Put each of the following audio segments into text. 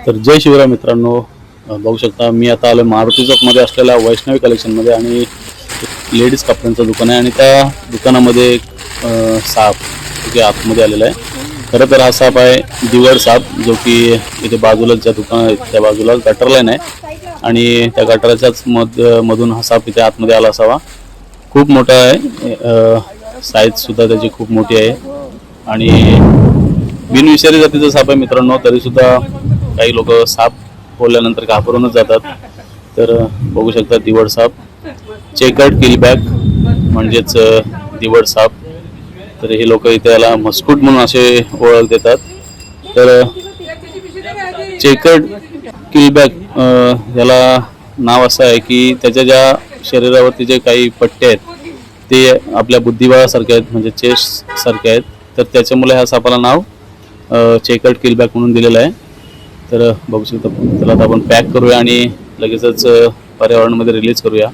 तर जय शिवराय मित्रांनो, बघू शकता मी आता आलो मारुती चौकमध्ये असलेल्या वैष्णवी कलेक्शनमध्ये आणि लेडीज कपड्यांचं दुकान आहे आणि त्या दुकानामध्ये एक साप जे आतमध्ये आलेला आहे. खरं तर हा साप आहे दिवड साप, जो की इथे बाजूलाच ज्या दुकान आहे त्या बाजूला गटर लाईन आहे आणि त्या गटाराच्याच मधून हा साप इथे आतमध्ये आला असावा. खूप मोठा आहे, साईज सुद्धा त्याची खूप मोठी आहे आणि बिनविषारी जातीचा साप आहे मित्रांनो. तरी सुद्धा काही लोक साप बोलल्यानंतर घाबरूनच जातात. तर बघू शकता दिवड साप, चेकर्ड किलबॅक म्हणजेच दिवड साप. तर हे लोक इथे याला मस्कुट म्हणून असे ओळख देतात. तर चेकर्ड किलबॅक याला नाव असं आहे की त्याच्या ज्या शरीरावरती जे काही पट्टे आहेत ते आपल्या बुद्धिबळासारखे आहेत, म्हणजे चेस्ट सारखे आहेत. तर त्याच्यामुळे ह्या सापाला नाव चेकर्ड किलबॅक म्हणून दिलेलं आहे. तर बघू शकता, त्याला आता आपण पॅक करूया आणि लगेचच पर्यावरणामध्ये रिलीज करूया.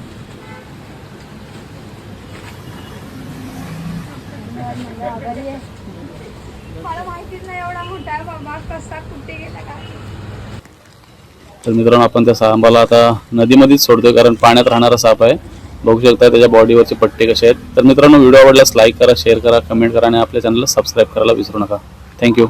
तर मित्रांनो, आपण त्या सापाला आता नदीमध्येच सोडतोय कारण पाण्यात राहणारा साप आहे. बघू शकता त्याच्या बॉडीवरचे पट्टे कसे आहेत. तर मित्रांनो, व्हिडिओ आवडल्यास लाईक करा, शेअर करा, कमेंट करा आणि आपल्या चॅनलला सबस्क्राईब करायला विसरू नका. थँक्यू.